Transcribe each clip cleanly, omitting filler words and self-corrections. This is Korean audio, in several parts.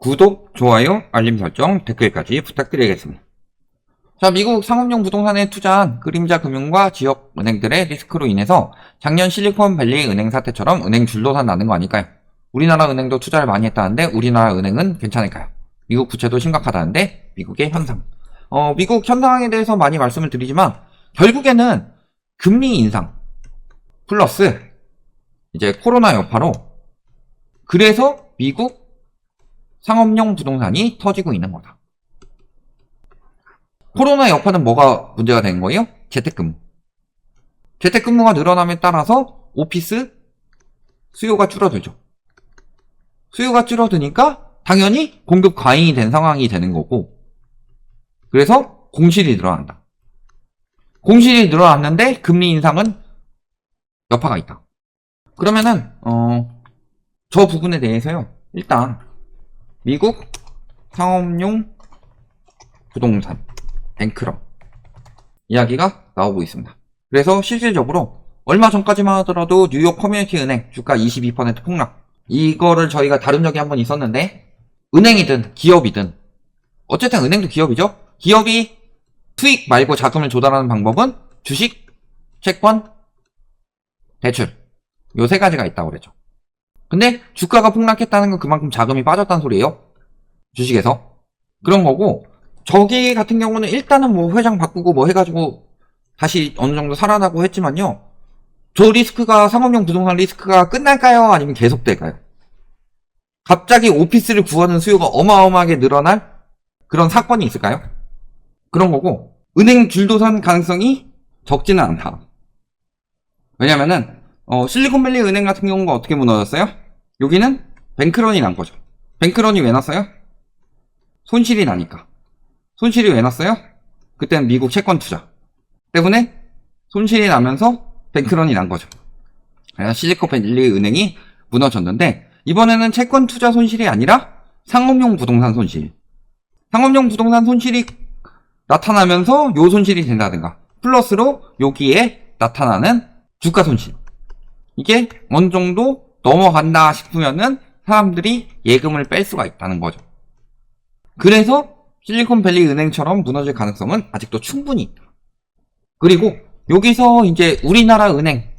구독, 좋아요, 알림 설정, 댓글까지 부탁드리겠습니다. 자, 미국 상업용 부동산에 투자한 그림자 금융과 지역 은행들의 리스크로 인해서 작년 실리콘밸리 은행 사태처럼 은행 줄도산 나는 거 아닐까요? 우리나라 은행도 투자를 많이 했다는데 우리나라 은행은 괜찮을까요? 미국 부채도 심각하다는데 미국의 현상. 미국 현상에 대해서 많이 말씀을 드리지만 결국에는 금리 인상 플러스 이제 코로나 여파로 그래서 미국 상업용 부동산이 터지고 있는 거다. 코로나 여파는 뭐가 문제가 된 거예요? 재택근무. 재택근무가 늘어남에 따라서 오피스 수요가 줄어들죠. 수요가 줄어드니까 당연히 공급 과잉이 된 상황이 되는 거고, 그래서 공실이 늘어난다. 공실이 늘어났는데 금리 인상은 여파가 있다. 그러면은 저 부분에 대해서요, 일단 미국 상업용 부동산 뱅크런 이야기가 나오고 있습니다. 그래서 실질적으로 얼마 전까지만 하더라도 뉴욕 커뮤니티 은행 주가 22% 폭락, 이거를 저희가 다룬 적이 한번 있었는데, 은행이든 기업이든 어쨌든 은행도 기업이죠. 기업이 수익 말고 자금을 조달하는 방법은 주식, 채권, 대출, 요 세 가지가 있다고 그랬죠. 근데 주가가 폭락했다는 건 그만큼 자금이 빠졌다는 소리예요. 주식에서. 그런 거고, 저기 같은 경우는 일단은 뭐 회장 바꾸고 뭐 해가지고 다시 어느 정도 살아나고 했지만요, 저 리스크가, 상업용 부동산 리스크가 끝날까요? 아니면 계속될까요? 갑자기 오피스를 구하는 수요가 어마어마하게 늘어날 그런 사건이 있을까요? 그런 거고, 은행 줄도산 가능성이 적지는 않다. 왜냐면은 실리콘밸리 은행 같은 경우가 어떻게 무너졌어요? 여기는 뱅크런이 난 거죠. 뱅크런이 왜 났어요? 손실이 나니까. 손실이 왜 났어요? 그때는 미국 채권 투자 때문에 손실이 나면서 뱅크런이 난 거죠. 그래서 실리콘밸리 은행이 무너졌는데, 이번에는 채권 투자 손실이 아니라 상업용 부동산 손실. 상업용 부동산 손실이 나타나면서 요 손실이 된다든가, 플러스로 여기에 나타나는 주가 손실. 이게 어느 정도 넘어간다 싶으면은 사람들이 예금을 뺄 수가 있다는 거죠. 그래서 실리콘밸리 은행처럼 무너질 가능성은 아직도 충분히 있다. 그리고 여기서 이제 우리나라 은행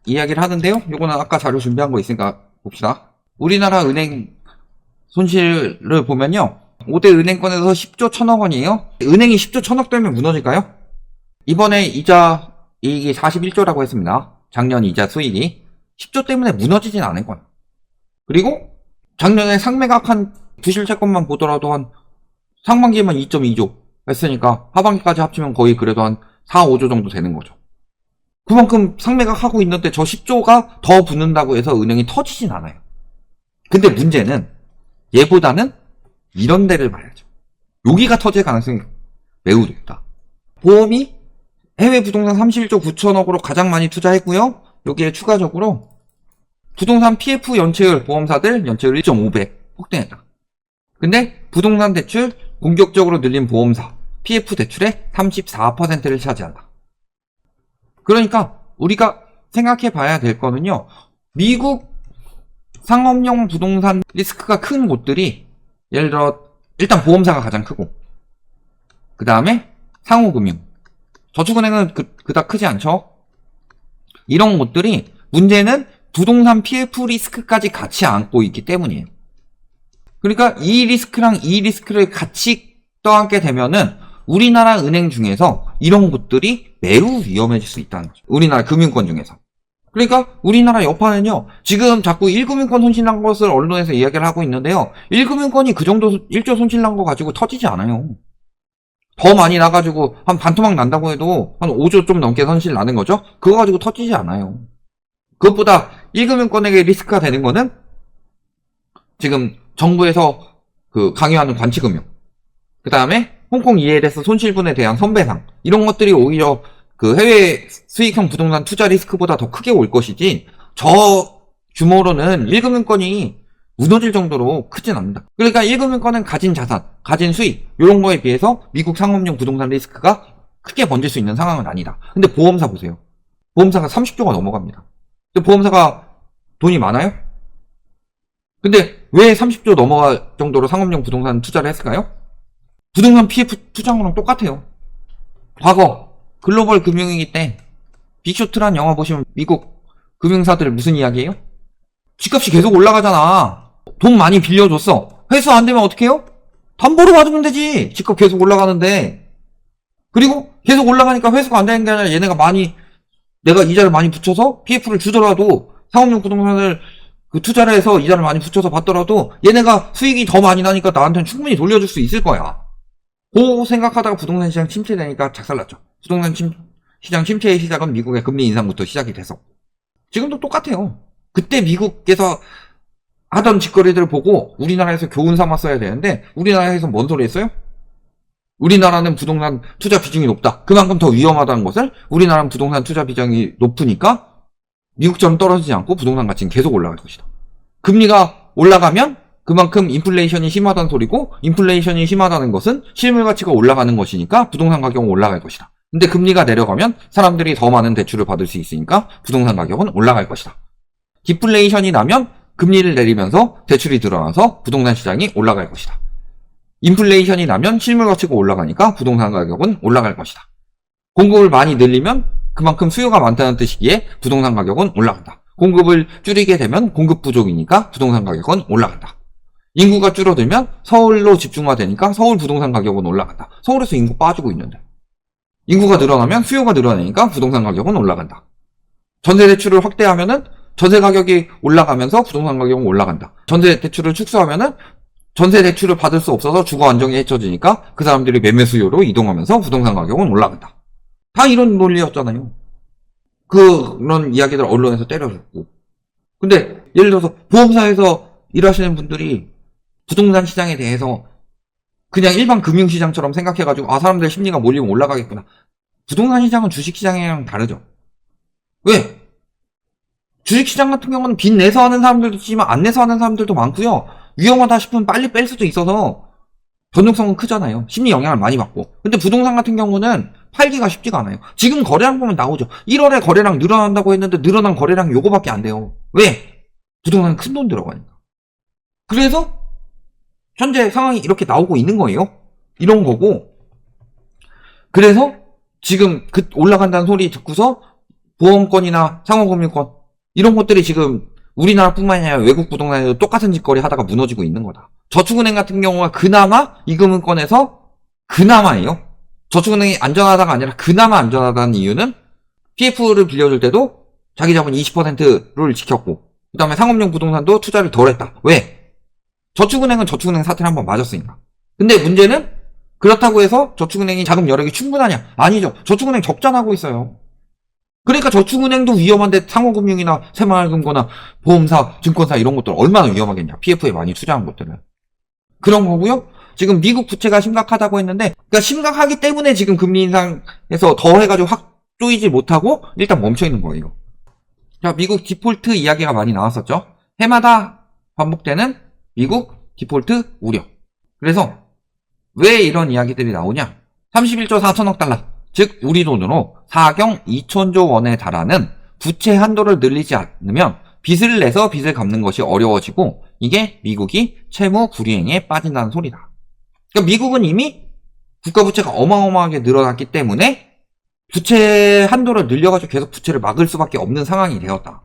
이야기를 하는데요. 요거는 아까 자료 준비한 거 있으니까 봅시다. 우리나라 은행 손실을 보면요, 5대 은행권에서 10조 1000억 원이에요. 은행이 10조 1000억 되면 무너질까요? 이번에 이자 이익이 41조라고 했습니다. 작년 이자 수익이 10조 때문에 무너지진 않을 거야. 그리고 작년에 상매각한 부실채권만 보더라도 한 상반기에만 2.2조 했으니까 하반기까지 합치면 거의 그래도 한 4, 5조 정도 되는 거죠. 그만큼 상매각하고 있는데 저 10조가 더 붙는다고 해서 은행이 터지진 않아요. 근데 문제는 얘보다는 이런 데를 봐야죠. 여기가 터질 가능성이 매우 높다. 보험이 해외 부동산 31조 9천억으로 가장 많이 투자했고요. 여기에 추가적으로 부동산 PF 연체율, 보험사들 연체율 1.5배 폭등했다. 근데 부동산 대출 공격적으로 늘린 보험사 PF 대출의 34%를 차지한다. 그러니까 우리가 생각해 봐야 될 거는요, 미국 상업용 부동산 리스크가 큰 곳들이, 예를 들어 일단 보험사가 가장 크고, 그 다음에 상호금융, 저축은행은 그닥 크지 않죠. 이런 곳들이 문제는 부동산 PF 리스크까지 같이 안고 있기 때문이에요. 그러니까 이 리스크랑 이 리스크를 같이 떠안게 되면은 우리나라 은행 중에서 이런 곳들이 매우 위험해질 수 있다는 거죠. 우리나라 금융권 중에서. 그러니까 우리나라 여파는요, 지금 자꾸 1금융권 손실난 것을 언론에서 이야기를 하고 있는데요, 1금융권이 그 정도 1조 손실난 거 가지고 터지지 않아요. 더 많이 나가지고 한 반토막 난다고 해도 한 5조 좀 넘게 손실 나는 거죠. 그거 가지고 터지지 않아요. 그것보다 1금융권에게 리스크가 되는 거는 지금 정부에서 강요하는 관치금융, 그 다음에 홍콩 ELS 손실분에 대한 선배상, 이런 것들이 오히려 해외 수익형 부동산 투자 리스크보다 더 크게 올 것이지, 저 규모로는 1금융권이 무너질 정도로 크진 않는다. 그러니까 1금융권은 가진 자산, 가진 수익, 이런 거에 비해서 미국 상업용 부동산 리스크가 크게 번질 수 있는 상황은 아니다. 근데 보험사 보세요. 보험사가 30조가 넘어갑니다. 근데 보험사가 돈이 많아요? 근데 왜 30조 넘어갈 정도로 상업용 부동산 투자를 했을까요? 부동산 PF 투자한 거랑 똑같아요. 과거 글로벌 금융위기 때 빅쇼트란 영화 보시면 미국 금융사들 무슨 이야기예요? 집값이 계속 올라가잖아. 돈 많이 빌려줬어. 회수 안 되면 어떻게 해요? 담보로 받으면 되지. 집값 계속 올라가는데. 그리고 계속 올라가니까 회수가 안 되는 게 아니라 얘네가 내가 이자를 많이 붙여서 PF를 주더라도 상업용 부동산을 투자를 해서 이자를 많이 붙여서 받더라도 얘네가 수익이 더 많이 나니까 나한테는 충분히 돌려줄 수 있을 거야. 고 생각하다가 부동산 시장 침체되니까 작살났죠. 부동산 시장 침체의 시작은 미국의 금리 인상부터 시작이 돼서. 지금도 똑같아요. 그때 미국에서 하던 짓거리들을 보고 우리나라에서 교훈 삼았어야 되는데 우리나라에서 뭔 소리 했어요? 우리나라는 부동산 투자 비중이 높다. 그만큼 더 위험하다는 것을 우리나라는 부동산 투자 비중이 높으니까 미국처럼 떨어지지 않고 부동산 가치는 계속 올라갈 것이다. 금리가 올라가면 그만큼 인플레이션이 심하다는 소리고 인플레이션이 심하다는 것은 실물 가치가 올라가는 것이니까 부동산 가격은 올라갈 것이다. 근데 금리가 내려가면 사람들이 더 많은 대출을 받을 수 있으니까 부동산 가격은 올라갈 것이다. 디플레이션이 나면 금리를 내리면서 대출이 늘어나서 부동산 시장이 올라갈 것이다. 인플레이션이 나면 실물 가치가 올라가니까 부동산 가격은 올라갈 것이다. 공급을 많이 늘리면 그만큼 수요가 많다는 뜻이기에 부동산 가격은 올라간다. 공급을 줄이게 되면 공급 부족이니까 부동산 가격은 올라간다. 인구가 줄어들면 서울로 집중화되니까 서울 부동산 가격은 올라간다. 서울에서 인구 빠지고 있는데. 인구가 늘어나면 수요가 늘어나니까 부동산 가격은 올라간다. 전세 대출을 확대하면은 전세 가격이 올라가면서 부동산 가격은 올라간다. 전세 대출을 축소하면은 전세 대출을 받을 수 없어서 주거 안정이 해쳐지니까 그 사람들이 매매 수요로 이동하면서 부동산 가격은 올라간다. 다 이런 논리였잖아요. 그런 이야기들 언론에서 때려줬고. 근데 예를 들어서 보험사에서 일하시는 분들이 부동산 시장에 대해서 그냥 일반 금융시장처럼 생각해가지고 사람들 심리가 몰리면 올라가겠구나. 부동산 시장은 주식시장이랑 다르죠. 왜? 주식시장 같은 경우는 빚 내서 하는 사람들도 있지만 안 내서 하는 사람들도 많고요. 위험하다 싶으면 빨리 뺄 수도 있어서 변동성은 크잖아요. 심리 영향을 많이 받고. 근데 부동산 같은 경우는 팔기가 쉽지가 않아요. 지금 거래량 보면 나오죠. 1월에 거래량 늘어난다고 했는데 늘어난 거래량 요거밖에 안 돼요. 왜? 부동산은 큰 돈 들어가니까. 그래서 현재 상황이 이렇게 나오고 있는 거예요. 이런 거고. 그래서 지금 올라간다는 소리 듣고서 보험권이나 상호금융권 이런 것들이 지금 우리나라뿐만 아니라 외국 부동산에도 똑같은 짓거리 하다가 무너지고 있는 거다. 저축은행 같은 경우가 그나마 이 금융권에서 그나마예요. 저축은행이 안전하다가 아니라 그나마 안전하다는 이유는 PF를 빌려줄 때도 자기 자본 20%를 지켰고 그 다음에 상업용 부동산도 투자를 덜 했다. 왜? 저축은행은 저축은행 사태를 한번 맞았으니까. 근데 문제는 그렇다고 해서 저축은행이 자금 여력이 충분하냐? 아니죠. 저축은행 적자나고 있어요. 그러니까 저축은행도 위험한데 상호금융이나 새마을금고나 보험사, 증권사 이런 것들 얼마나 위험하겠냐. PF에 많이 투자한 것들은. 그런 거고요. 지금 미국 부채가 심각하다고 했는데 그러니까 심각하기 때문에 지금 금리 인상에서 더 해가지고 확 조이지 못하고 일단 멈춰있는 거예요. 자, 미국 디폴트 이야기가 많이 나왔었죠. 해마다 반복되는 미국 디폴트 우려. 그래서 왜 이런 이야기들이 나오냐. 31조 4천억 달러. 즉 우리 돈으로 4경 2천조 원에 달하는 부채 한도를 늘리지 않으면 빚을 내서 빚을 갚는 것이 어려워지고 이게 미국이 채무 불이행에 빠진다는 소리다. 그러니까 미국은 이미 국가 부채가 어마어마하게 늘어났기 때문에 부채 한도를 늘려가지고 계속 부채를 막을 수밖에 없는 상황이 되었다.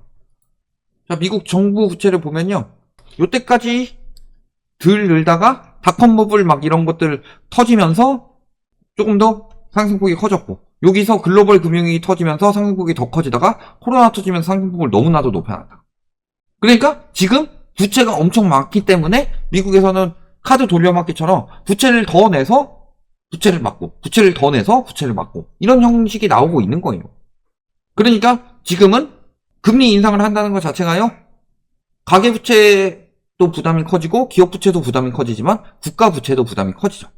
자, 미국 정부 부채를 보면요. 요때까지 덜 늘다가 닷컴버블 막 이런 것들 터지면서 조금 더 상승폭이 커졌고 여기서 글로벌 금융위기 터지면서 상승폭이 더 커지다가 코로나 터지면서 상승폭을 너무나도 높여놨다. 그러니까 지금 부채가 엄청 많기 때문에 미국에서는 카드 돌려막기처럼 부채를 더 내서 부채를 막고 부채를 더 내서 부채를 막고 이런 형식이 나오고 있는 거예요. 그러니까 지금은 금리 인상을 한다는 것 자체가요. 가계부채도 부담이 커지고 기업부채도 부담이 커지지만 국가부채도 부담이 커지죠.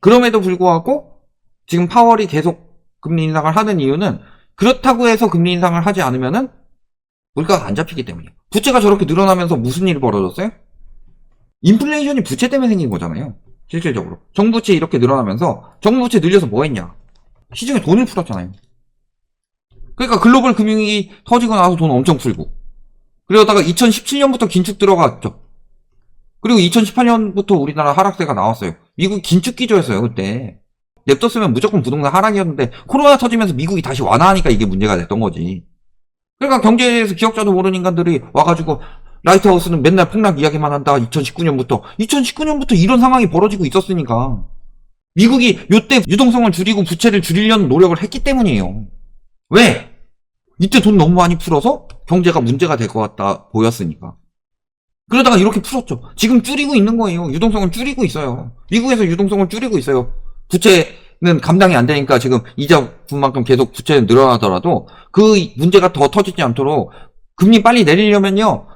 그럼에도 불구하고 지금 파월이 계속 금리 인상을 하는 이유는 그렇다고 해서 금리 인상을 하지 않으면은 물가가 안 잡히기 때문이에요. 부채가 저렇게 늘어나면서 무슨 일이 벌어졌어요? 인플레이션이 부채 때문에 생긴 거잖아요. 실질적으로. 정부 부채 이렇게 늘어나면서 정부 부채 늘려서 뭐 했냐? 시중에 돈을 풀었잖아요. 그러니까 글로벌 금융위기 터지고 나서 돈 엄청 풀고 그러다가 2017년부터 긴축 들어갔죠. 그리고 2018년부터 우리나라 하락세가 나왔어요. 미국이 긴축 기조였어요, 그때. 냅뒀으면 무조건 부동산 하락이었는데 코로나 터지면서 미국이 다시 완화하니까 이게 문제가 됐던 거지. 그러니까 경제에 대해서 기억자도 모르는 인간들이 와가지고 라이트하우스는 맨날 폭락 이야기만 한다. 2019년부터 이런 상황이 벌어지고 있었으니까. 미국이 요때 유동성을 줄이고 부채를 줄이려는 노력을 했기 때문이에요. 왜? 이때 돈 너무 많이 풀어서 경제가 문제가 될 것 같다 보였으니까. 그러다가 이렇게 풀었죠. 지금 줄이고 있는 거예요. 유동성을 줄이고 있어요. 미국에서 유동성을 줄이고 있어요. 부채는 감당이 안 되니까 지금 이자 분만큼 계속 부채는 늘어나더라도 그 문제가 더 터지지 않도록 금리 빨리 내리려면요.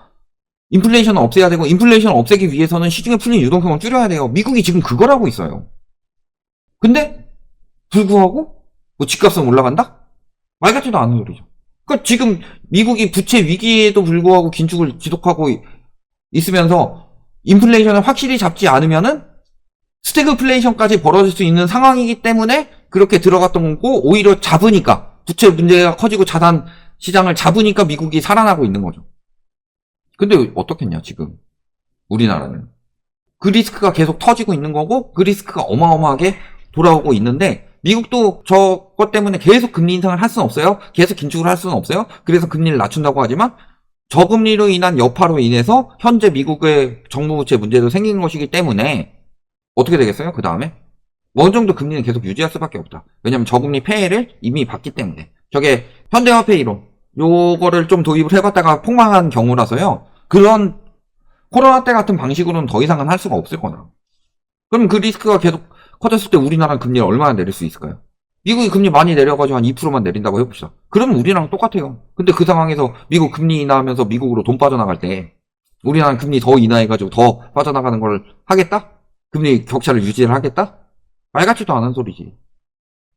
인플레이션을 없애야 되고 인플레이션을 없애기 위해서는 시중에 풀린 유동성을 줄여야 돼요. 미국이 지금 그걸 하고 있어요. 근데 불구하고 뭐 집값은 올라간다? 말 같지도 않은 소리죠. 그러니까 지금 미국이 부채 위기에도 불구하고 긴축을 지속하고 있으면서 인플레이션을 확실히 잡지 않으면은 스태그플레이션까지 벌어질 수 있는 상황이기 때문에 그렇게 들어갔던 거고 오히려 잡으니까 부채 문제가 커지고 자산 시장을 잡으니까 미국이 살아나고 있는 거죠. 근데 어떻겠냐 지금 우리나라는 그 리스크가 계속 터지고 있는 거고 그 리스크가 어마어마하게 돌아오고 있는데 미국도 저것 때문에 계속 금리 인상을 할 수는 없어요. 계속 긴축을 할 수는 없어요. 그래서 금리를 낮춘다고 하지만 저금리로 인한 여파로 인해서 현재 미국의 정부 부채 문제도 생긴 것이기 때문에 어떻게 되겠어요? 그 다음에 어느 정도 금리는 계속 유지할 수밖에 없다. 왜냐면 저금리 폐해를 이미 봤기 때문에. 저게 현대화폐 이론 요거를 좀 도입을 해봤다가 폭망한 경우라서요. 그런 코로나 때 같은 방식으로는 더 이상은 할 수가 없을 거나. 그럼 그 리스크가 계속 커졌을 때 우리나라는 금리를 얼마나 내릴 수 있을까요? 미국이 금리 많이 내려가지고 한 2%만 내린다고 해봅시다. 그러면 우리랑 똑같아요. 근데 그 상황에서 미국 금리 인하하면서 미국으로 돈 빠져나갈 때 우리나라는 금리 더 인하해가지고 더 빠져나가는 걸 하겠다? 금리 격차를 유지를 하겠다? 말 같지도 않은 소리지.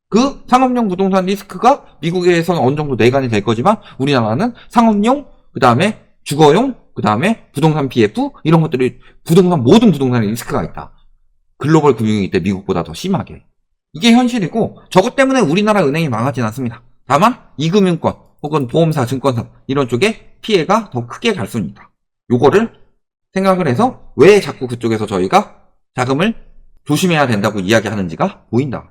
그 상업용 부동산 리스크가 미국에서는 어느 정도 내관이 될 거지만 우리나라는 상업용, 그 다음에 주거용, 그 다음에 부동산 PF 이런 것들이 모든 부동산에 리스크가 있다. 글로벌 금융위기 때 미국보다 더 심하게. 이게 현실이고 저것 때문에 우리나라 은행이 망하진 않습니다. 다만 이금융권 혹은 보험사, 증권사 이런 쪽에 피해가 더 크게 갈 수는 있다. 요거를 생각을 해서 왜 자꾸 그쪽에서 저희가 자금을 조심해야 된다고 이야기하는지가 보인다.